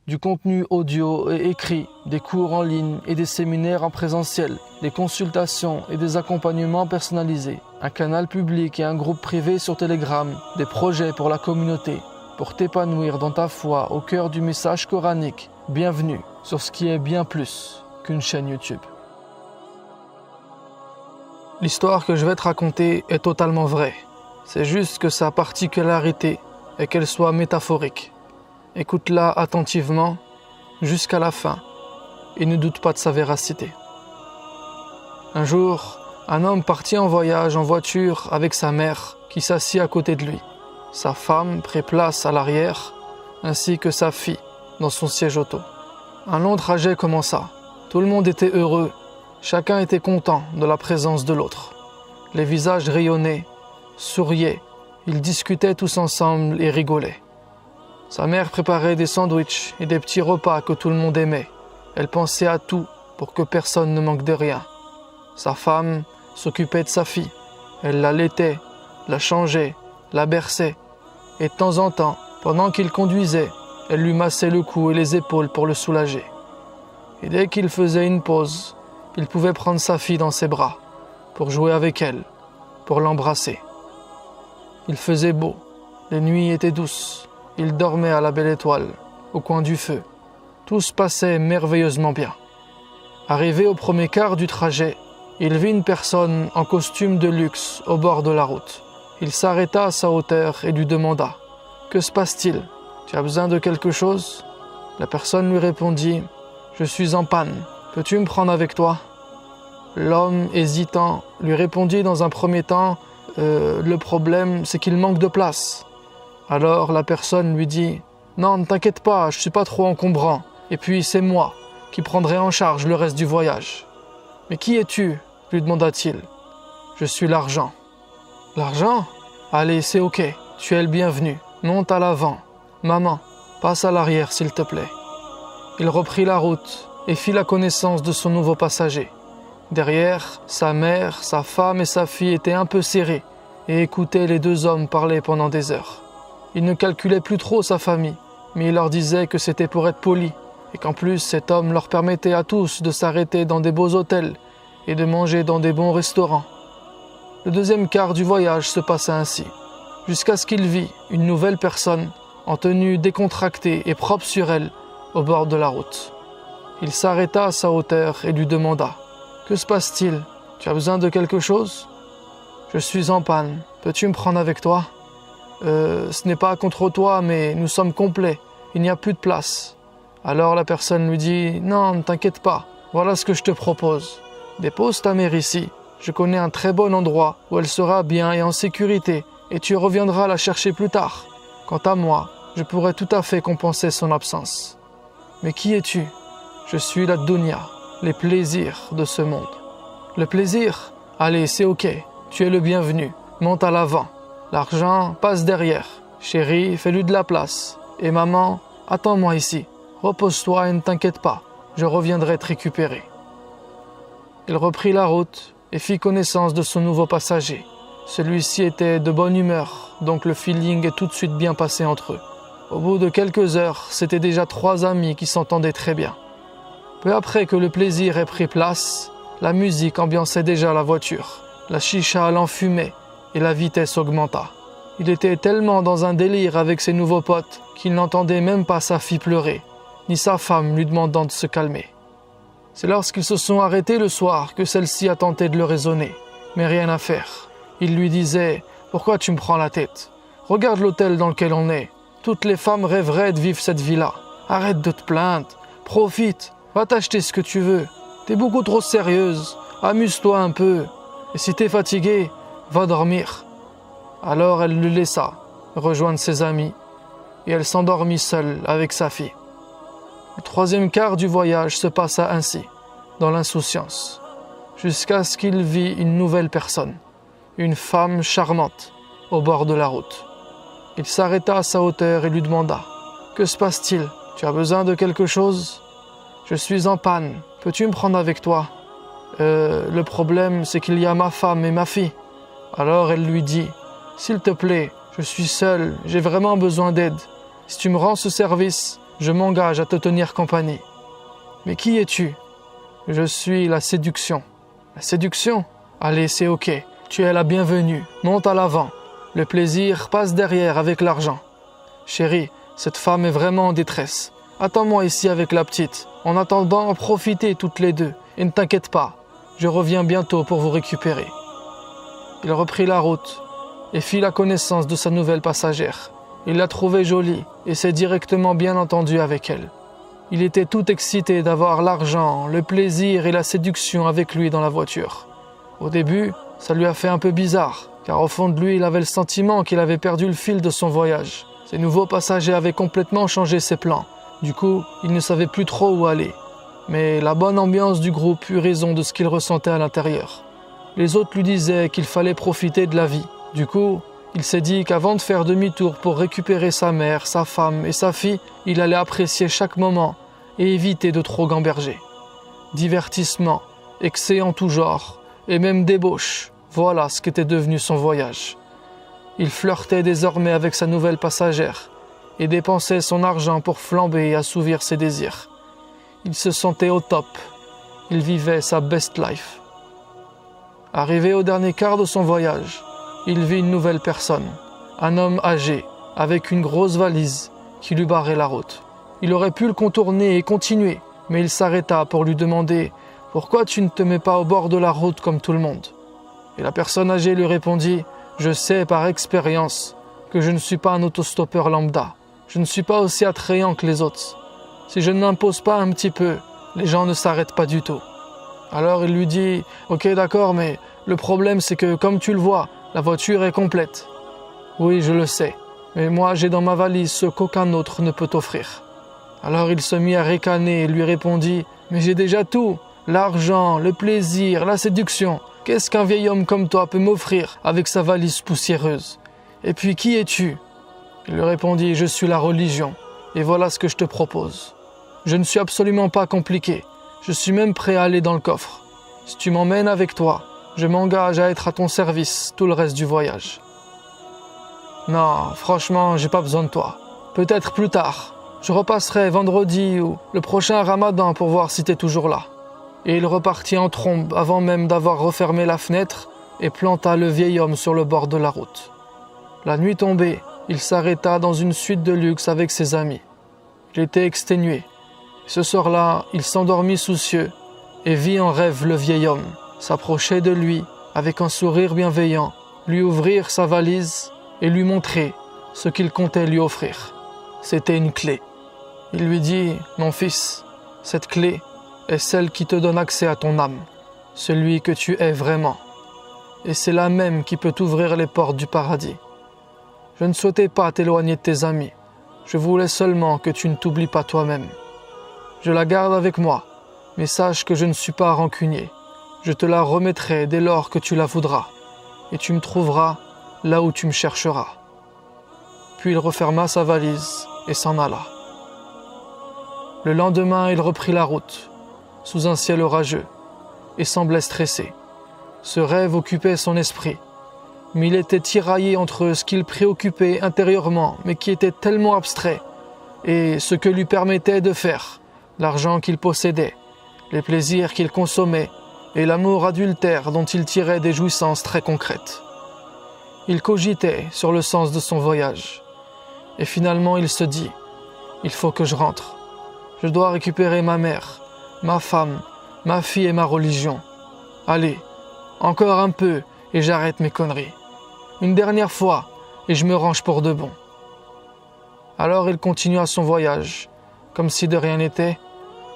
Du contenu audio et écrit, des cours en ligne et des séminaires en présentiel, des consultations et des accompagnements personnalisés, un canal public et un groupe privé sur Telegram, des projets pour la communauté, pour t'épanouir dans ta foi au cœur du message coranique. Bienvenue sur ce qui est bien plus qu'une chaîne YouTube. L'histoire que je vais te raconter est totalement vraie. C'est juste que sa particularité est qu'elle soit métaphorique. Écoute-la attentivement jusqu'à la fin et ne doute pas de sa véracité. Un jour, un homme partit en voyage en voiture avec sa mère qui s'assit à côté de lui. Sa femme prit place à l'arrière ainsi que sa fille dans son siège auto. Un long trajet commença. Tout le monde était heureux. Chacun était content de la présence de l'autre. Les visages rayonnaient, souriaient. Ils discutaient tous ensemble et rigolaient. Sa mère préparait des sandwichs et des petits repas que tout le monde aimait. Elle pensait à tout pour que personne ne manque de rien. Sa femme s'occupait de sa fille. Elle la laitait, la changeait, la berçait. Et de temps en temps, pendant qu'il conduisait, elle lui massait le cou et les épaules pour le soulager. Et dès qu'il faisait une pause, il pouvait prendre sa fille dans ses bras pour jouer avec elle, pour l'embrasser. Il faisait beau, les nuits étaient douces. Il dormait à la belle étoile, au coin du feu. Tout se passait merveilleusement bien. Arrivé au premier quart du trajet, il vit une personne en costume de luxe au bord de la route. Il s'arrêta à sa hauteur et lui demanda « Que se passe-t-il ? Tu as besoin de quelque chose ?» La personne lui répondit « Je suis en panne, peux-tu me prendre avec toi ?» L'homme, hésitant, lui répondit dans un premier temps « Le problème, c'est qu'il manque de place. » Alors la personne lui dit « Non, ne t'inquiète pas, je ne suis pas trop encombrant. Et puis c'est moi qui prendrai en charge le reste du voyage. »« Mais qui es-tu » lui demanda-t-il. « Je suis l'argent. »« L'argent ? Allez, c'est ok, tu es le bienvenu. Monte à l'avant. Maman, passe à l'arrière s'il te plaît. » Il reprit la route et fit la connaissance de son nouveau passager. Derrière, sa mère, sa femme et sa fille étaient un peu serrées et écoutaient les deux hommes parler pendant des heures. Il ne calculait plus trop sa famille, mais il leur disait que c'était pour être poli, et qu'en plus cet homme leur permettait à tous de s'arrêter dans des beaux hôtels et de manger dans des bons restaurants. Le deuxième quart du voyage se passa ainsi, jusqu'à ce qu'il vit une nouvelle personne en tenue décontractée et propre sur elle au bord de la route. Il s'arrêta à sa hauteur et lui demanda « Que se passe-t-il ? Tu as besoin de quelque chose ? » « Je suis en panne, peux-tu me prendre avec toi ? » Ce n'est pas contre toi, mais nous sommes complets. Il n'y a plus de place. » Alors la personne lui dit « Non, ne t'inquiète pas. Voilà ce que je te propose. Dépose ta mère ici. Je connais un très bon endroit où elle sera bien et en sécurité, et tu reviendras la chercher plus tard. Quant à moi, je pourrais tout à fait compenser son absence. » « Mais qui es-tu ? » ?»« Je suis la dunya, les plaisirs de ce monde. »« Le plaisir ? Allez, c'est ok. Tu es le bienvenu. Monte à l'avant. L'argent passe derrière. Chérie, fais-lui de la place. Et maman, attends-moi ici. Repose-toi et ne t'inquiète pas. Je reviendrai te récupérer. » Il reprit la route et fit connaissance de son nouveau passager. Celui-ci était de bonne humeur, donc le feeling est tout de suite bien passé entre eux. Au bout de quelques heures, c'étaient déjà 3 amis qui s'entendaient très bien. Peu après que le plaisir ait pris place, la musique ambiançait déjà la voiture. La chicha l'enfumait et la vitesse augmenta. Il était tellement dans un délire avec ses nouveaux potes qu'il n'entendait même pas sa fille pleurer, ni sa femme lui demandant de se calmer. C'est lorsqu'ils se sont arrêtés le soir que celle-ci a tenté de le raisonner, mais rien à faire. Il lui disait « Pourquoi tu me prends la tête ? Regarde l'hôtel dans lequel on est. Toutes les femmes rêveraient de vivre cette vie-là. Arrête de te plaindre, profite, va t'acheter ce que tu veux. T'es beaucoup trop sérieuse, amuse-toi un peu. Et si t'es fatigué, va dormir. » Alors elle le laissa rejoindre ses amis et elle s'endormit seule avec sa fille. Le 3e quart du voyage se passa ainsi, dans l'insouciance, jusqu'à ce qu'il vit une nouvelle personne, une femme charmante, au bord de la route. Il s'arrêta à sa hauteur et lui demanda « Que se passe-t-il ? Tu as besoin de quelque chose ? Je suis en panne, peux-tu me prendre avec toi ? Le problème, c'est qu'il y a ma femme et ma fille. » Alors elle lui dit « S'il te plaît, je suis seule, j'ai vraiment besoin d'aide. Si tu me rends ce service, je m'engage à te tenir compagnie. Mais qui es-tu ? Je suis la séduction. La séduction ? Allez, c'est ok. Tu es la bienvenue. Monte à l'avant. Le plaisir passe derrière avec l'argent. Chérie, cette femme est vraiment en détresse. Attends-moi ici avec la petite. En attendant, profitez toutes les deux. Et ne t'inquiète pas, je reviens bientôt pour vous récupérer. Il reprit la route et fit la connaissance de sa nouvelle passagère. Il l'a trouvée jolie et s'est directement bien entendu avec elle. Il était tout excité d'avoir l'argent, le plaisir et la séduction avec lui dans la voiture. Au début, ça lui a fait un peu bizarre, car au fond de lui, il avait le sentiment qu'il avait perdu le fil de son voyage. Ses nouveaux passagers avaient complètement changé ses plans. Du coup, il ne savait plus trop où aller. Mais la bonne ambiance du groupe eut raison de ce qu'il ressentait à l'intérieur. Les autres lui disaient qu'il fallait profiter de la vie. Du coup, il s'est dit qu'avant de faire demi-tour pour récupérer sa mère, sa femme et sa fille, il allait apprécier chaque moment et éviter de trop gamberger. Divertissement, excès en tout genre, et même débauche, voilà ce qu'était devenu son voyage. Il flirtait désormais avec sa nouvelle passagère et dépensait son argent pour flamber et assouvir ses désirs. Il se sentait au top, il vivait sa best life. Arrivé au dernier quart de son voyage, il vit une nouvelle personne, un homme âgé, avec une grosse valise qui lui barrait la route. Il aurait pu le contourner et continuer, mais il s'arrêta pour lui demander « Pourquoi tu ne te mets pas au bord de la route comme tout le monde ?» Et la personne âgée lui répondit « Je sais par expérience que je ne suis pas un autostoppeur lambda. Je ne suis pas aussi attrayant que les autres. Si je ne m'impose pas un petit peu, les gens ne s'arrêtent pas du tout. » Alors il lui dit « Ok, d'accord, mais le problème c'est que comme tu le vois, la voiture est complète. » « Oui, je le sais, mais moi j'ai dans ma valise ce qu'aucun autre ne peut offrir. » Alors il se mit à ricaner et lui répondit « Mais j'ai déjà tout, l'argent, le plaisir, la séduction. Qu'est-ce qu'un vieil homme comme toi peut m'offrir avec sa valise poussiéreuse ? Et puis qui es-tu » Il lui répondit « Je suis la religion, et voilà ce que je te propose. Je ne suis absolument pas compliqué, je suis même prêt à aller dans le coffre. Si tu m'emmènes avec toi, je m'engage à être à ton service tout le reste du voyage. » « Non, franchement, j'ai pas besoin de toi. Peut-être plus tard. Je repasserai vendredi ou le prochain Ramadan pour voir si t'es toujours là. » Et il repartit en trombe avant même d'avoir refermé la fenêtre et planta le vieil homme sur le bord de la route. La nuit tombée, il s'arrêta dans une suite de luxe avec ses amis. Il était exténué. Ce soir-là, il s'endormit soucieux et vit en rêve le vieil homme s'approcher de lui avec un sourire bienveillant, lui ouvrir sa valise et lui montrer ce qu'il comptait lui offrir. C'était une clé. Il lui dit « Mon fils, cette clé est celle qui te donne accès à ton âme, celui que tu es vraiment. Et c'est la même qui peut t'ouvrir les portes du paradis. Je ne souhaitais pas t'éloigner de tes amis. Je voulais seulement que tu ne t'oublies pas toi-même. Je la garde avec moi, mais sache que je ne suis pas rancunier. Je te la remettrai dès lors que tu la voudras, et tu me trouveras là où tu me chercheras. » Puis il referma sa valise et s'en alla. Le lendemain, il reprit la route, sous un ciel orageux, et semblait stressé. Ce rêve occupait son esprit, mais il était tiraillé entre ce qu'il préoccupait intérieurement, mais qui était tellement abstrait, et ce que lui permettait de faire, l'argent qu'il possédait, les plaisirs qu'il consommait, et l'amour adultère dont il tirait des jouissances très concrètes. Il cogitait sur le sens de son voyage. Et finalement, il se dit « Il faut que je rentre. Je dois récupérer ma mère, ma femme, ma fille et ma religion. Allez, encore un peu et j'arrête mes conneries. Une dernière fois et je me range pour de bon. » Alors il continua son voyage, comme si de rien n'était,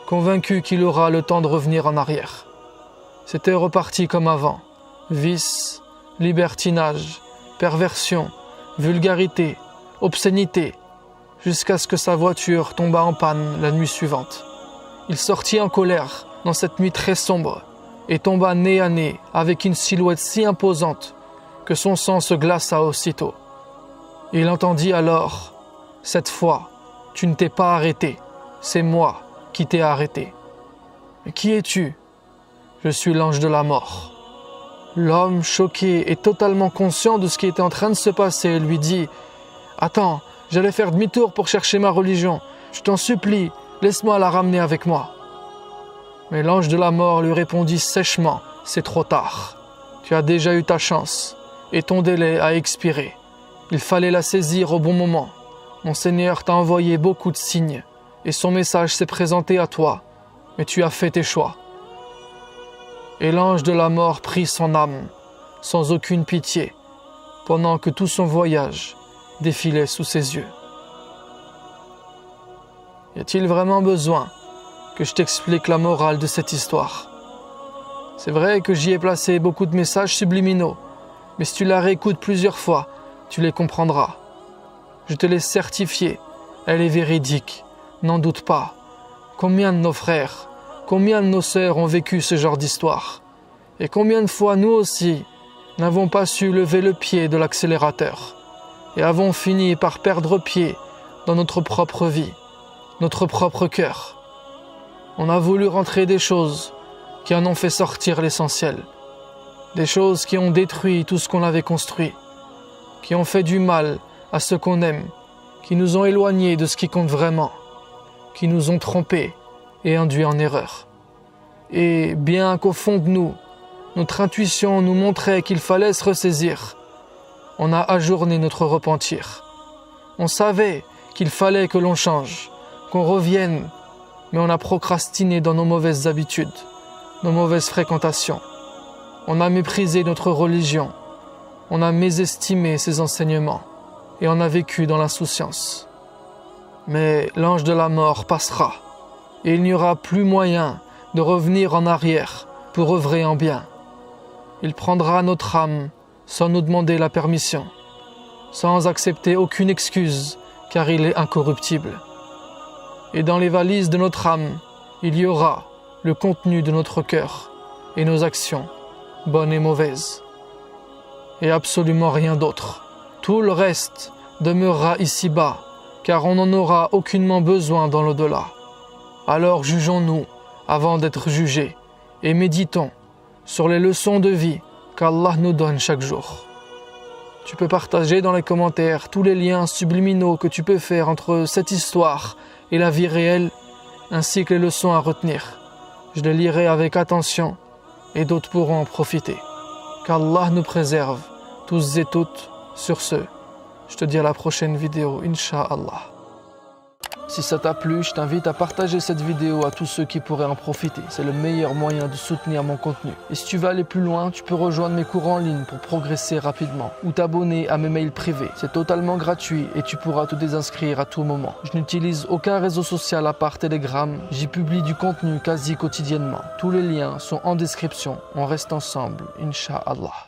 convaincu qu'il aura le temps de revenir en arrière. C'était reparti comme avant. Vice, libertinage, perversion, vulgarité, obscénité, jusqu'à ce que sa voiture tomba en panne la nuit suivante. Il sortit en colère dans cette nuit très sombre et tomba nez à nez avec une silhouette si imposante que son sang se glaça aussitôt. Il entendit alors « Cette fois, tu ne t'es pas arrêté, c'est moi qui t'ai arrêté. » « Mais qui es-tu ? » ?»« Je suis l'ange de la mort. » L'homme, choqué et totalement conscient de ce qui était en train de se passer, lui dit « Attends, j'allais faire demi-tour pour chercher ma religion. Je t'en supplie, laisse-moi la ramener avec moi. » Mais l'ange de la mort lui répondit sèchement, « C'est trop tard. Tu as déjà eu ta chance et ton délai a expiré. Il fallait la saisir au bon moment. Mon Seigneur t'a envoyé beaucoup de signes et son message s'est présenté à toi, mais tu as fait tes choix. » Et l'ange de la mort prit son âme, sans aucune pitié, pendant que tout son voyage défilait sous ses yeux. Y a-t-il vraiment besoin que je t'explique la morale de cette histoire? C'est vrai que j'y ai placé beaucoup de messages subliminaux, mais si tu la réécoutes plusieurs fois, tu les comprendras. Je te l'ai certifiée, elle est véridique, n'en doute pas. Combien de nos frères, combien de nos sœurs ont vécu ce genre d'histoire? Et combien de fois nous aussi n'avons pas su lever le pied de l'accélérateur et avons fini par perdre pied dans notre propre vie, notre propre cœur. On a voulu rentrer des choses qui en ont fait sortir l'essentiel, des choses qui ont détruit tout ce qu'on avait construit, qui ont fait du mal à ceux qu'on aime, qui nous ont éloignés de ce qui compte vraiment, qui nous ont trompés et induits en erreur. Et bien qu'au fond de nous, notre intuition nous montrait qu'il fallait se ressaisir, on a ajourné notre repentir. On savait qu'il fallait que l'on change, qu'on revienne, mais on a procrastiné dans nos mauvaises habitudes, nos mauvaises fréquentations. On a méprisé notre religion, on a mésestimé ses enseignements et on a vécu dans l'insouciance. Mais l'ange de la mort passera et il n'y aura plus moyen de revenir en arrière pour œuvrer en bien. Il prendra notre âme sans nous demander la permission, sans accepter aucune excuse, car il est incorruptible. Et dans les valises de notre âme, il y aura le contenu de notre cœur et nos actions, bonnes et mauvaises. Et absolument rien d'autre. Tout le reste demeurera ici-bas, car on n'en aura aucunement besoin dans l'au-delà. Alors jugeons-nous avant d'être jugés et méditons sur les leçons de vie qu'Allah nous donne chaque jour. Tu peux partager dans les commentaires tous les liens subliminaux que tu peux faire entre cette histoire et la vie réelle, ainsi que les leçons à retenir. Je les lirai avec attention et d'autres pourront en profiter. Qu'Allah nous préserve, tous et toutes. Sur ce, je te dis à la prochaine vidéo, Inch'Allah. Si ça t'a plu, je t'invite à partager cette vidéo à tous ceux qui pourraient en profiter. C'est le meilleur moyen de soutenir mon contenu. Et si tu veux aller plus loin, tu peux rejoindre mes cours en ligne pour progresser rapidement ou t'abonner à mes mails privés. C'est totalement gratuit et tu pourras te désinscrire à tout moment. Je n'utilise aucun réseau social à part Telegram. J'y publie du contenu quasi quotidiennement. Tous les liens sont en description. On reste ensemble, Inch'Allah.